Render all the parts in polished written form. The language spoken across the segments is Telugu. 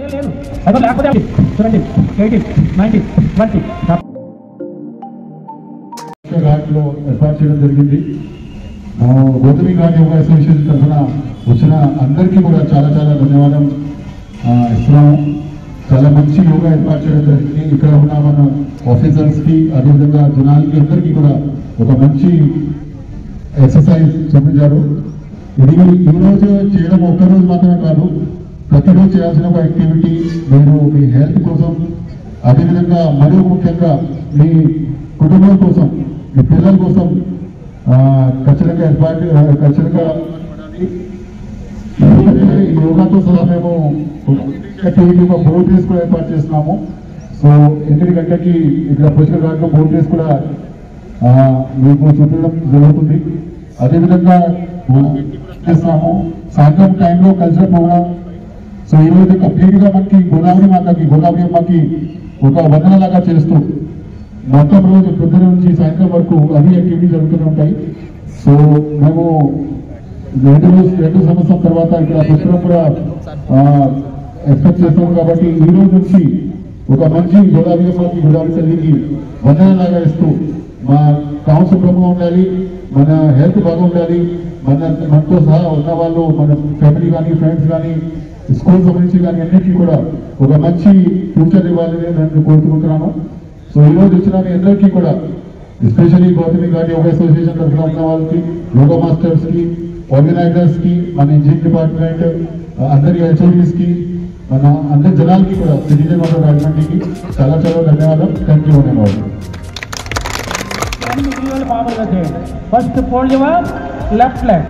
లేకపోతే 17, 18, 19, 20 ఘాట్లో ఏర్పాటు చేయడం జరిగింది. గౌతమి ఘాట్ యోగా అసోసియేషన్ తరఫున వచ్చిన అందరికీ కూడా చాలా చాలా ధన్యవాదం ఇస్తున్నాము. చాలా మంచి యోగా ఏర్పాటు చేయడం జరిగింది. ఇక్కడ ఉన్న మన ఆఫీసర్స్కి అదేవిధంగా జనాలకి అందరికీ కూడా ఒక మంచి ఎక్సర్సైజ్ చూపించారు. ఇది ఈరోజు చేయడం ఒక్కరోజు మాత్రమే కాదు, ప్రతిరోజు చేయాల్సిన ఒక యాక్టివిటీ. మీరు మీ హెల్త్ కోసం, అదేవిధంగా మరో ముఖ్యంగా మీ కుటుంబం కోసం, మీ పిల్లల కోసం ఖచ్చితంగా యోగాతో సహా మేము యాక్టివిటీ ఒక బోట్ రేస్ కూడా ఏర్పాటు చేస్తున్నాము. సో 8 గంటలకి ఇక్కడ పుష్కర్ ఘాట్లో బోట్ రేస్ కూడా మీకు చూపించడం జరుగుతుంది. అదేవిధంగా చేస్తున్నాము సాయంత్రం టైంలో కల్చరల్ ప్రోగ్రామ్. సో ఈరోజు కంప్లీట్గా మనకి గోదావరి అమ్మకి ఒక వందనలాగా చేస్తూ మొత్తం రోజు పొద్దున నుంచి సాయంత్రం వరకు అన్ని యాక్టివిటీ జరుగుతూనే ఉంటాయి. సో మేము 2 సంవత్సరం తర్వాత ఇక్కడ పుష్కరం కూడా ఎక్స్పెక్ట్ చేస్తాము. కాబట్టి ఈ రోజు నుంచి ఒక మంచి గోదావరి తల్లికి వందనలాగా ఇస్తూ మా టౌన్ శుభ్రంగా ఉండాలి, మన హెల్త్ బాగుండాలి, మనతో సహా ఉన్న వాళ్ళు, మన ఫ్యామిలీ కానీ ఫ్రెండ్స్ కానీ స్కూల్ సంబంధించి కానీ అన్నిటికీ కూడా ఒక మంచి ఫ్యూచర్ ఇవ్వాలని నేను కోరుకుంటున్నాను. సో ఈరోజు వచ్చిన మీ అందరికీ కూడా ఎస్పెషల్లీ గౌతమి ఘాట్ యోగా అసోసియేషన్ తరఫున ఉన్న వాళ్ళకి, యోగా మాస్టర్స్కి, ఆర్గనైజర్స్కి, మన ఇంజనీరింగ్ డిపార్ట్మెంట్ అందరి హెచ్ఓడీస్కి, మన అందరి జనాలకి కూడా సిటిజన్ వాటర్ రాజమండ్రికి చాలా చాలా ధన్యవాదాలు. థ్యాంక్ యూ ధన్యవాదాలు. First fold your left leg.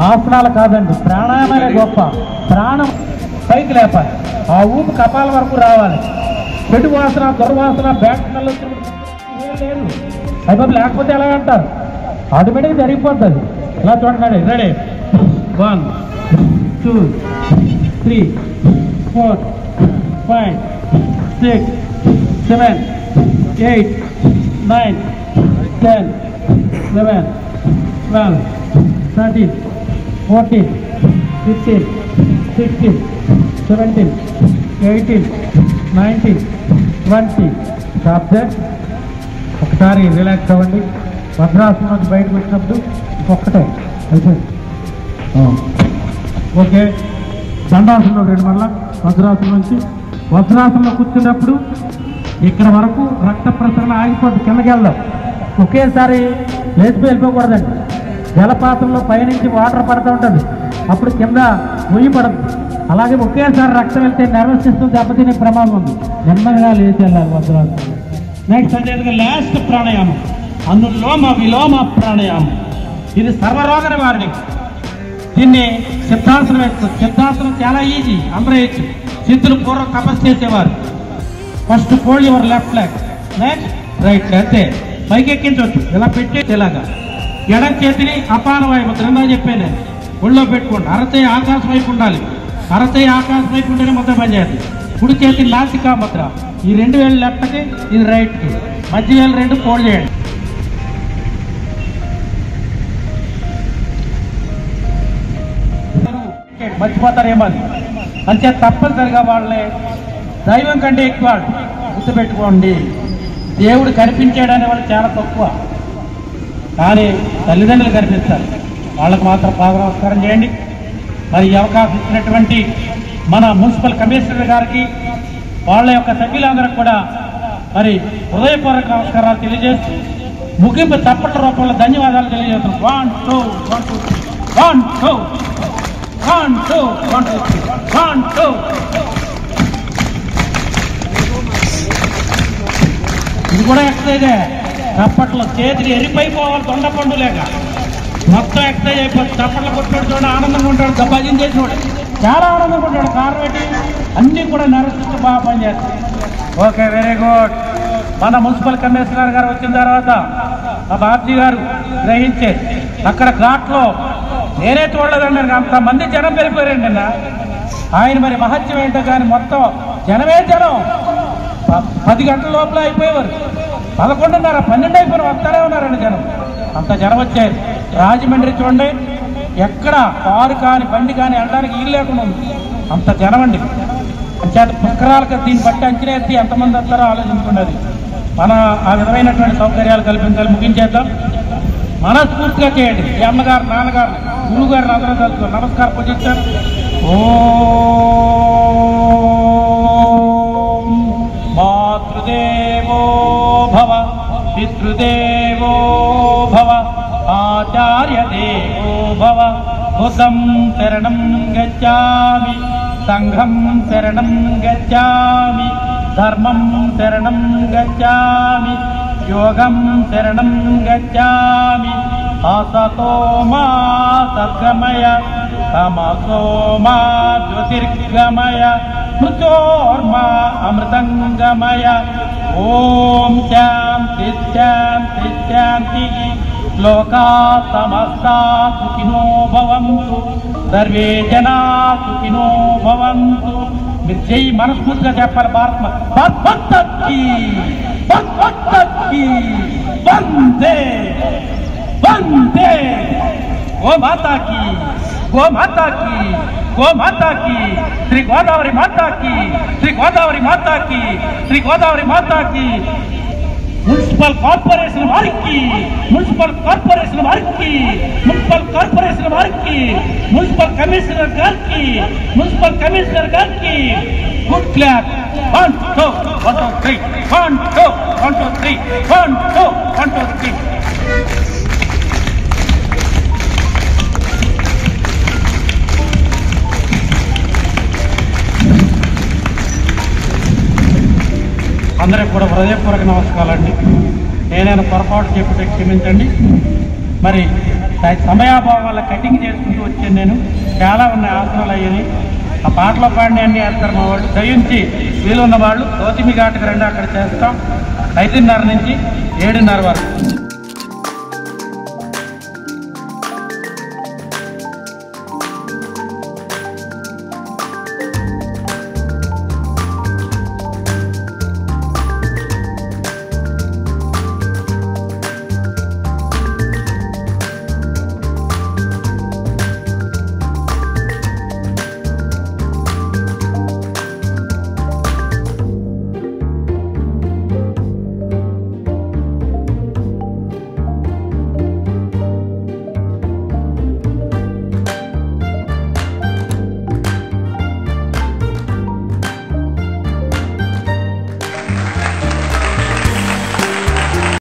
ఆసనాలు కాదండి, ప్రాణాయామమే గొప్ప. ప్రాణం పైకి లేపాలి, ఆ ఊపు కపాల వరకు రావాలి. చెడు వాసన, దుర్వాసన, బ్యాక్టీరియాలు లేదు అయిపోయి, లేకపోతే ఎలా అంటారు, ఆటోమేటిక్గా జరిగిపోతుంది. ఇలా చూడండి, రెడీ 1, 2, 3, 4, 5, 6, 7, 8, 9, 10, 11, 12, 13, 14, 15, 16, 17, 18, 19, 20. ఒకసారి రిలాక్స్ అవ్వండి. వజ్రాసనం నుంచి బయటకు వచ్చినప్పుడు ఇంకొకటే అయిపోయింది. ఓకే, దండాసనంలో 2 మళ్ళా వజ్రాసనం నుంచి. వజ్రాసనంలో కూర్చున్నప్పుడు ఇక్కడ వరకు రక్త ప్రసరణ ఆగిపోద్ది, కిందకి వెళ్దాం. ఒకేసారి లేచిపోయి వెళ్ళిపోకూడదండి. జలపాతంలో పైనుంచి వాటర్ పడుతూ ఉంటుంది, అప్పుడు కింద మొయ్యి పడదు. అలాగే ఒకేసారి రక్తం వెళ్తే నర్వస్ సిస్టమ్ దెబ్బతినే ప్రమాదం ఉంది. నెమ్మదిగా లేచి వెళ్ళాలి వజ్రాసనం. నెక్స్ట్ అదేవిధంగా లాస్ట్ ప్రాణాయామం, అనులోమ విలోమ ప్రాణాయామం. ఇది సర్వరోగ నివారణ. దీన్ని సిద్ధాసనం వేస్తుంది. సిద్ధాసనం చాలా ఈజీ, అందరూ వేయచ్చు. సిద్ధులు పూర్వం తపస్సు చేసేవారు. First fold your left leg, next right leg. అంతే, పైకి ఎక్కించవచ్చు. ఇలా పెట్టేలాగా ఎడం చేతిని అపాన వాయువు క్రింద చెప్పాను, ఒళ్ళో పెట్టుకోండి. అరచేయి ఆకాశం వైపు ఉండాలి. అరచేయి ఆకాశం వైపు ఉంటేనే ముద్ర పనిచేయాలి. కుడి చేతి నాసికా ముద్ర. ఈ 2 వేలు లెఫ్ట్కి, ఇది రైట్కి, మధ్య వేలు 2 ఫోల్డ్ చేయండి. మర్చిపోతారేమో అంతే. తప్పనిసరిగా వాళ్ళని దైవం కంటే ఎక్కువ గుర్తుపెట్టుకోండి. దేవుడు కనిపించాడనే వాళ్ళు చాలా తక్కువ, కానీ తల్లిదండ్రులు కనిపిస్తారు. వాళ్ళకు మాత్రం బాగా నమస్కారం చేయండి. మరి ఈ అవకాశం ఇచ్చినటువంటి మన మున్సిపల్ కమిషనర్ గారికి, వాళ్ళ యొక్క సభ్యులందరికీ కూడా మరి హృదయపూర్వక నమస్కారాలు తెలియజేస్తూ ముగింపు తప్పట్ల రూపంలో ధన్యవాదాలు తెలియజేస్తున్నాం. 1, 2, 1, 2, 3. 1, 2, 1, 2, 1, 2, 3. 1, 2. ఇది కూడా ఎక్సైజే. చప్పట్లో చేతికి ఎరిపైపోవాలి, దొండపండు లేక మొత్తం ఎక్సైజ్ అయిపోతుంది. చప్పట్లు కొట్టుకోడు చూడండి, ఆనందంగా ఉంటాడు. భజన చేసినోడు చాలా ఆనందంగా ఉంటాడు. కారణం ఏంటి, అన్నీ కూడా నరసిస్తూ బాగా పనిచేస్తాయి. Okay, very good. మన మున్సిపల్ కమిషనర్ గారు వచ్చిన తర్వాత మా బాబ్జీ గారు గ్రహించే అక్కడ ఘాట్లో నేనే చూడలేదండి, అంతమంది జనం పెరిగిపోయారండి నిన్న. ఆయన మరి మహత్యం ఏంటో కానీ మొత్తం జనమే జనం. 10 గంటల లోపల అయిపోయేవారు, 11:30, 12 అయిపోయిన వస్తానే ఉన్నారండి జనం. అంత జనం వచ్చారు. రాజమండ్రి చూడండి, ఎక్కడ కారు కానీ బండి కానీ వెళ్ళడానికి వీలు లేకుండా ఉంది, అంత జనం అండి. అంచేత పుష్కరాలకు దీన్ని బట్టి అంచనా ఎత్తి ఎంతమంది వస్తారో ఆలోచించుకున్నది. మన ఆ విధమైనటువంటి సౌకర్యాలు కల్పించాలి. ముగించేద్దాం. మనస్ఫూర్తిగా చేయండి. ఈ అమ్మగారు, నాన్నగారు, గురువు గారిని అందరూ కలుసుకోండి. నమస్కారం పూజించారు. ఓం మాతృదేవో భవ, పితృదేవో భవ, ఆచార్య దేవో భవ. బుద్ధం శరణం గచ్ఛామి, సంఘం శరణం గచ్ఛామి, ధర్మం శరణం గచ్ఛామి, యోగం శరణం గచ్ఛామి. అసతో మా సద్గమయ, తమసో మా జ్యోతిర్గమయ, మృత్యోర్మా అమృతంగమయ. ఓం శాంతి శాంతి శాంతి. లోకా సమస్తా సుఖినో భవంతు, సర్వే జనా సుఖినో భవంతు. మీరు చెయ్యి మనస్ఫూర్తిగా చెప్పాలి. భారత్కి వందే వందే. గో మాతాకి, గో మాతాకి, గో మాతాకి. శ్రీ గోదావరి మాతాకి, శ్రీ గోదావరి మాతాకి, శ్రీ గోదావరి మాతాకి. మున్సిపల్ కార్పొరేషన్ వారికి, మున్సిపల్ కార్పొరేషన్ వారికి, మున్సిపల్ కార్పొరేషన్ వారికి, మున్సిపల్ కమిషనర్ గారికి, మున్సిపల్ కమిషనర్ గారికి గుడ్ క్లాప్. 1 2 1 2 3 1 2 1 2 3 1 2 1 2 3. అందరికి కూడా హృదయపూర్వక నమస్కారాలండి. నేనైనా పొరపాటు చెప్పితే క్షమించండి. మరి సమయాభావం వల్ల కటింగ్ చేసుకుంటూ వచ్చాను. నేను చాలా ఉన్నాయి ఆసనాలు అయ్యాయి. ఆ పాటలో పాడిన అన్ని వేస్తారు మా వాళ్ళు. దయించి వీలున్న వాళ్ళు గౌతమి ఘాట్కి రండి, అక్కడ చేస్తాం 5:30 నుంచి 7:30 వరకు.